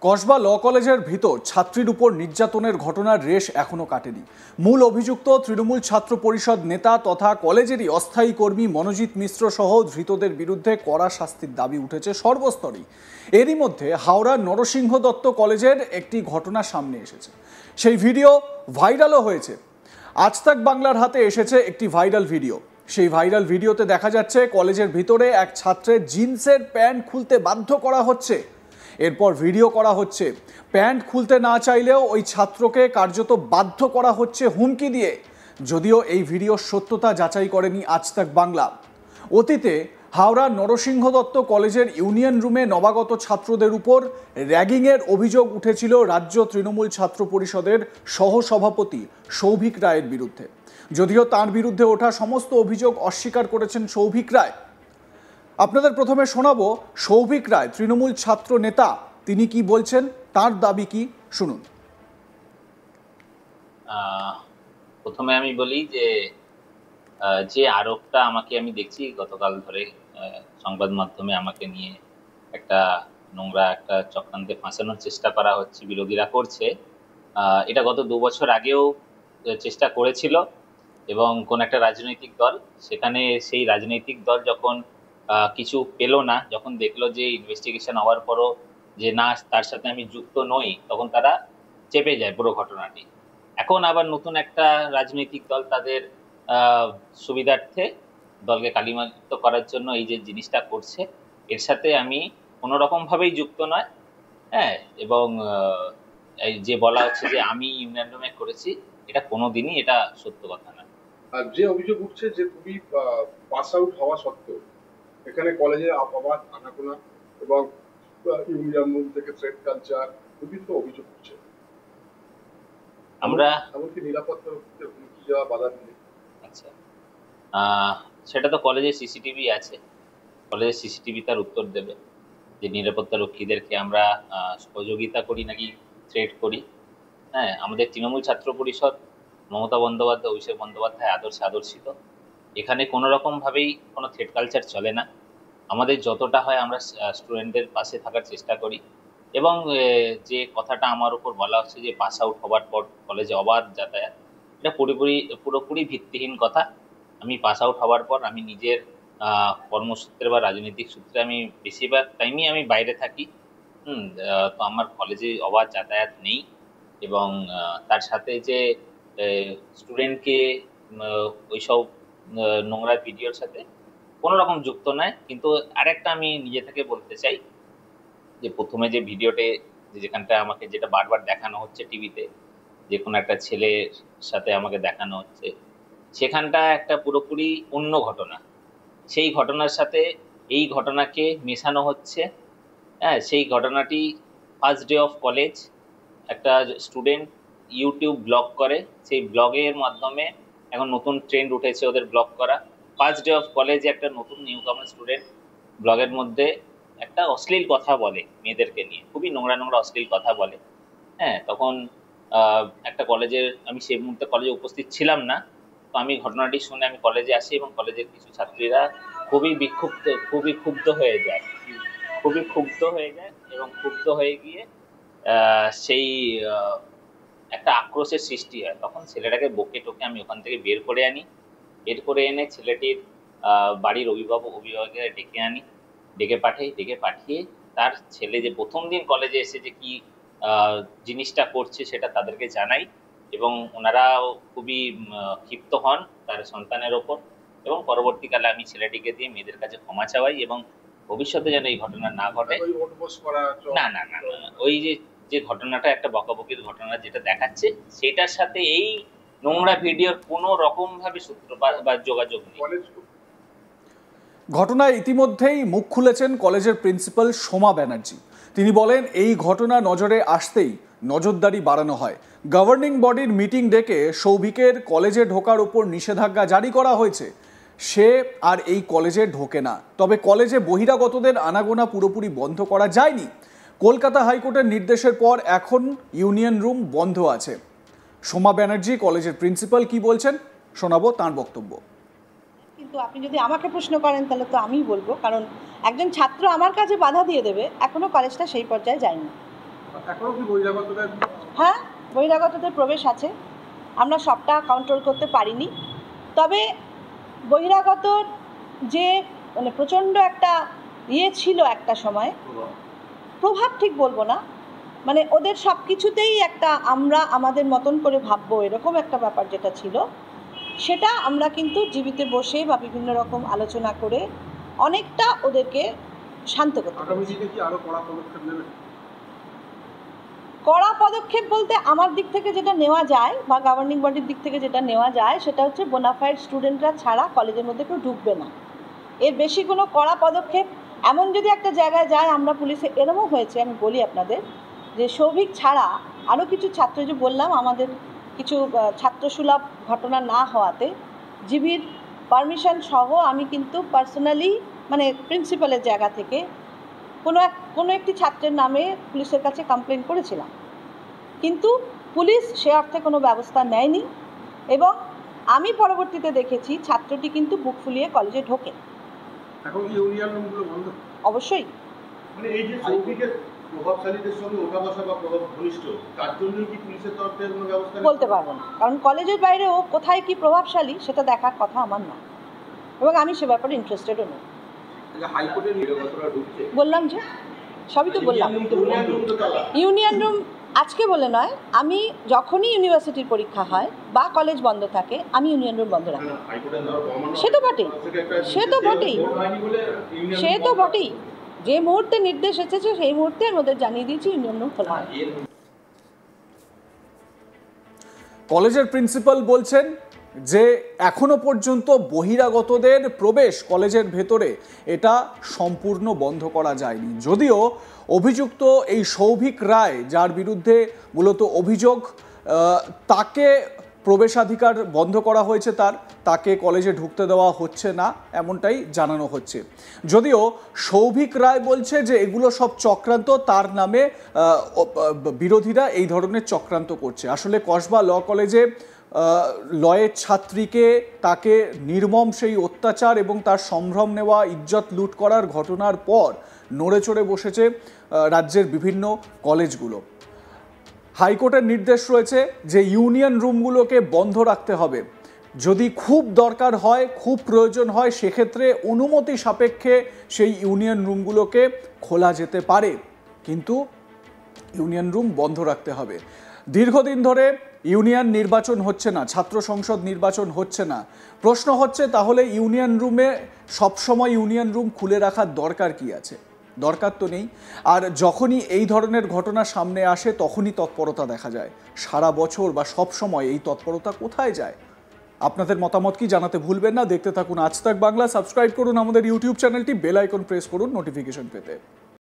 কসবা ল কলেজের ভিতর ছাত্রীর উপর নির্যাতনের ঘটনার রেশ এখনো কাটেনি। মূল অভিযুক্ত তৃণমূল ছাত্র পরিষদ নেতা তথা কলেজেরই অস্থায়ী কর্মী মনোজিৎ মিশ্র সহ ধৃতদের বিরুদ্ধে কড়া শাস্তির দাবি উঠেছে সর্বস্তরেই। এরই মধ্যে হাওড়ার নরসিংহ দত্ত কলেজের একটি ঘটনা সামনে এসেছে। সেই ভিডিও ভাইরালও হয়েছে। আজ তাক বাংলার হাতে এসেছে একটি ভাইরাল ভিডিও। সেই ভাইরাল ভিডিওতে দেখা যাচ্ছে কলেজের ভিতরে এক ছাত্রের জিন্সের প্যান্ট খুলতে বাধ্য করা হচ্ছে। এরপর ভিডিও করা হচ্ছে প্যান্ট খুলতে না চাইলেও ওই ছাত্রকে কার্যত বাধ্য করা হচ্ছে হুমকি দিয়ে। যদিও এই ভিডিওর সত্যতা যাচাই করেনি আজ তাক বাংলা। অতীতে হাওড়ার নরসিংহ দত্ত কলেজের ইউনিয়ন রুমে নবাগত ছাত্রদের উপর র্যাগিংয়ের অভিযোগ উঠেছিল রাজ্য তৃণমূল ছাত্র পরিষদের সহসভাপতি সৌভিক রায়ের বিরুদ্ধে। যদিও তার বিরুদ্ধে ওঠা সমস্ত অভিযোগ অস্বীকার করেছেন সৌভিক রায়। আপনাদের প্রথমে শোনাবো সৌভিক রায়, তৃণমূল ছাত্র নেতা, তিনি কি বলছেন, তার দাবি কি, শুনুন। প্রথমে আমি বলি যে আরোপটা আমাকে আমি দেখছি গতকাল ধরে সংবাদ মাধ্যমে আমাকে নিয়ে একটা নোংরা একটা চক্রান্তে ফাঁসানোর চেষ্টা করা হচ্ছে, বিরোধীরা করছে। এটা গত 2 বছর আগেও চেষ্টা করেছিল এবং কোন একটা রাজনৈতিক দল, সেখানে সেই রাজনৈতিক দল যখন কিছু পেল না, যখন দেখলো যে ইনভেস্টিগেশন হওয়ার পরও যে না তার সাথে আমি যুক্ত নই, তখন তারা চেপে যায় পুরো ঘটনাটি। এখন আবার নতুন একটা রাজনৈতিক দল তাদের সুবিধার্থে দলকে কালিমালিপ্ত করার জন্য এই যে জিনিসটা করছে, এর সাথে আমি কোনো রকম ভাবেই যুক্ত নয়। হ্যাঁ, এবং এই যে বলা হচ্ছে যে আমি ইউনিয়ন রুমে করেছি, এটা কোনোদিনই এটা সত্য কথা না। আর যে অভিযোগ উঠছে যে তুমি পাস আউট হওয়া সত্ত্বেও এখানে কলেজে আপাবাদ আনাগোনা এবং ইউনিয়ন রুম থেকে থ্রেড কালচার বিভিন্ন অভিযোগ উঠছে। আমরা এমনকি নিরাপত্তার হুমকি দেওয়া বাধা দিলে। আচ্ছা, সেটা তো কলেজের সিসিটিভি আছে, কলেজের সিসিটিভি তার উত্তর দেবে যে নিরাপত্তা রক্ষীদেরকে আমরা সহযোগিতা করি নাকি থ্রেট করি। হ্যাঁ, আমাদের তৃণমূল ছাত্র পরিষদ মমতা বন্দ্যোপাধ্যায়, অভিষেক বন্দ্যোপাধ্যায় আদর্শে আদর্শিত। এখানে কোনো রকম ভাবেই কোনো থ্রেট কালচার চলে না। আমাদের যতটা হয় আমরা স্টুডেন্টদের পাশে থাকার চেষ্টা করি। এবং যে কথাটা আমার উপর বলা হচ্ছে যে পাস আউট হবার পর কলেজে অবাধ যাতায়াত, এটা পুরোপুরি ভিত্তিহীন কথা। আমি পাস আউট হওয়ার পর আমি নিজের কর্মসূত্রে বা রাজনৈতিক সূত্রে আমি বেশিরভাগ টাইমই আমি বাইরে থাকি। তো আমার কলেজে অবাধ যাতায়াত নেই। এবং তার সাথে যে স্টুডেন্টকে ওইসব নোংরা ভিডিওর সাথে কোনো রকম যুক্ত নয়। কিন্তু আরেকটা আমি নিজে থেকে বলতে চাই যে প্রথমে যে ভিডিওতে যেখানটা আমাকে যেটা বারবার দেখানো হচ্ছে টিভিতে, যে কোনো একটা ছেলের সাথে আমাকে দেখানো হচ্ছে, সেখানটা একটা পুরোপুরি অন্য ঘটনা। সেই ঘটনার সাথে এই ঘটনাকে মেশানো হচ্ছে। হ্যাঁ, সেই ঘটনাটি ফার্স্ট ডে অফ কলেজ, একটা স্টুডেন্ট ইউটিউব ব্লগ করে, সেই ব্লগের মাধ্যমে এখন নতুন ট্রেন্ড উঠেছে ওদের ব্লগ করা। ফার্স্ট ডে অফ কলেজে একটা নতুন নিউ কামার স্টুডেন্ট ব্লগের মধ্যে একটা অশ্লীল কথা বলে মেয়েদেরকে নিয়ে, খুবই নোংরা নোংরা অশ্লীল কথা বলে। হ্যাঁ, তখন একটা কলেজের, আমি সেই মুহূর্তে কলেজে উপস্থিত ছিলাম না, তো আমি ঘটনাটি শুনে আমি কলেজে আসি এবং কলেজের কিছু ছাত্রীরা খুবই ক্ষুব্ধ হয়ে যায় এবং ক্ষুব্ধ হয়ে গিয়ে সেই একটা আক্রোশের সৃষ্টি হয়। তখন ছেলেটাকে বকে টোকে আমি ওখান থেকে বের করে এনে ছেলেটির বাড়ির অভিভাবকেরা ডেকে পাঠিয়ে তার ছেলে যে প্রথম দিন কলেজে এসে যে কি জিনিসটা করছে সেটা তাদেরকে জানাই। এবং ওনারাও খুবই ক্ষিপ্ত হন তার সন্তানের ওপর। এবং পরবর্তীকালে আমি ছেলেটিকে দিয়ে মেয়েদের কাছে ক্ষমা চাওয়াই এবং ভবিষ্যতে যেন এই ঘটনা না ঘটে। না না না, ওই যে ঘটনাটা একটা বকাবকির ঘটনা যেটা দেখাচ্ছে, সেটার সাথে এই নোংরা ভিডিওর কোনো রকম ভাবে সূত্রপাত বা যোগাযোগ নেই। ঘটনায় ইতিমধ্যেই মুখ খুলেছেন কলেজের প্রিন্সিপাল সোমা ব্যানার্জি। তিনি বলেন এই ঘটনা নজরে আসতেই নজরদারি বাড়ানো হয়। গভর্নিং বডির মিটিং ডেকে সৌভিকের কলেজে ঢোকার উপর নিষেধাজ্ঞা জারি করা হয়েছে। সে আর এই কলেজে ঢোকে না। তবে কলেজে বহিরাগতদের আনাগোনা পুরোপুরি বন্ধ করা যায়নি। কলকাতা হাইকোর্টের নির্দেশের পর এখন ইউনিয়ন রুম বন্ধ আছে। সোমা ব্যানার্জি কলেজের প্রিন্সিপাল কি বলছেন শোনাবো তার বক্তব্য। কিন্তু আপনি যদি আমাকে প্রশ্ন করেন তাহলে তো আমিই বলবো, কারণ একজন ছাত্র আমার কাছে বাধা দিয়ে দেবে, এখনো কলেজটা সেই পর্যায়ে যায়নি। এখনো কি বহিরাগতদের? হ্যাঁ, বহিরাগতদের প্রবেশ আছে, আমরা সবটা কন্ট্রোল করতে পারিনি। তবে বহিরাগতর যে মানে প্রচণ্ড একটা ছিল একটা সময়, প্রভাব ঠিক বলবো না, মানে ওদের সব কিছুতেই একটা আমরা আমাদের মতন করে ভাববো এরকম একটা ব্যাপার যেটা ছিল, সেটা আমরা কিন্তু জীবিতে বসে বা বিভিন্ন রকম আলোচনা করে অনেকটা ওদেরকে শান্ত করতে আগামী পেরেছি। দিনে কি আরো কড়া পদক্ষেপ নেবেন? কড়া পদক্ষেপ বলতে আমার দিক থেকে যেটা নেওয়া যায় বা গভর্নিং বডির দিক থেকে যেটা নেওয়া যায় সেটা হচ্ছে বোনাফাইড স্টুডেন্টরা ছাড়া কলেজের মধ্যে কেউ ঢুকবে না। এর বেশি কোনো কড়া পদক্ষেপ এমন যদি একটা জায়গায় যায়, আমরা পুলিশে এরমও হয়েছে, আমি বলি আপনাদের, যে সৌভিক ছাড়া আরও কিছু ছাত্র, যে বললাম আমাদের কিছু ছাত্রসুলভ ঘটনা না হওয়াতে জিবির পারমিশন সহ আমি কিন্তু পার্সোনালি মানে প্রিন্সিপালের জায়গা থেকে কোনো একটি ছাত্রের নামে পুলিশের কাছে কমপ্লেন করেছিলাম, কিন্তু পুলিশ সে অর্থে কোনো ব্যবস্থা নেয়নি এবং আমি পরবর্তীতে দেখেছি ছাত্রটি কিন্তু বুক ফুলিয়ে কলেজে ঢোকে। এখন কি ইউনিয়ন রুমগুলো বন্ধ? অবশ্যই। মানে এই যে সৌভিকের প্রভাবশালীদের সঙ্গে ওঠা বসা বা প্রভাব ঘনিষ্ঠ, তার জন্য কি পুলিশের তরফ থেকে কোনো ব্যবস্থা বলতে পারবো না, কারণ কলেজের বাইরে ও কোথায় কি প্রভাবশালী সেটা দেখার কথা আমার না, এবং আমি সে ব্যাপারে ইন্টারেস্টেডও নই। হাইকোর্টের নিরবতা ঢুকছে, বললাম যে সবই তো বললাম। ইউনিয়ন রুম আজকে বলে নয়, আমি যখনই ইউনিভার্সিটির পরীক্ষা হয় বা কলেজ বন্ধ থাকে আমি ইউনিয়ন রুম বন্ধ রাখি। সে তো বটেই, সে তো বটেই, যে মুহূর্তে নির্দেশ এসেছে সেই মুহূর্তে আমি ওদের জানিয়ে দিয়েছি ইউনিয়ন রুম খোলা হয়। কলেজের প্রিন্সিপাল বলছেন যে এখনো পর্যন্ত বহিরাগতদের প্রবেশ কলেজের ভেতরে এটা সম্পূর্ণ বন্ধ করা যায়নি। যদিও অভিযুক্ত এই সৌভিক রায়, যার বিরুদ্ধে মূলত অভিযোগ, তাকে প্রবেশাধিকার বন্ধ করা হয়েছে, তাকে কলেজে ঢুকতে দেওয়া হচ্ছে না, এমনটাই জানানো হচ্ছে। যদিও সৌভিক রায় বলছে যে এগুলো সব চক্রান্ত, তার নামে বিরোধীরা এই ধরনের চক্রান্ত করছে। আসলে কসবা ল কলেজে লয়ের ছাত্রীকে তাকে নির্মম সেই অত্যাচার এবং তার সম্ভ্রম নেওয়া, ইজ্জত লুট করার ঘটনার পর নড়ে চড়ে বসেছে রাজ্যের বিভিন্ন কলেজগুলো। হাইকোর্টের নির্দেশ রয়েছে যে ইউনিয়ন রুমগুলোকে বন্ধ রাখতে হবে, যদি খুব দরকার হয়, খুব প্রয়োজন হয়, সেক্ষেত্রে অনুমতি সাপেক্ষে সেই ইউনিয়ন রুমগুলোকে খোলা যেতে পারে, কিন্তু ইউনিয়ন রুম বন্ধ রাখতে হবে। দীর্ঘদিন ধরে ইউনিয়ন নির্বাচন হচ্ছে না, ছাত্র সংসদ নির্বাচন হচ্ছে না। প্রশ্ন হচ্ছে তাহলে ইউনিয়ন রুমে সবসময় ইউনিয়ন রুম খুলে রাখার দরকার কি আছে? দরকার তো নেই। আর যখনই এই ধরনের ঘটনা সামনে আসে তখনই তৎপরতা দেখা যায়। সারা বছর বা সব সময় এই তৎপরতা কোথায় যায়? আপনাদের মতামত কি জানাতে ভুলবেন না। দেখতে থাকুন আজ তাক বাংলা, সাবস্ক্রাইব করুন আমাদের ইউটিউব চ্যানেলটি, বেল আইকন প্রেস করুন নোটিফিকেশন পেতে।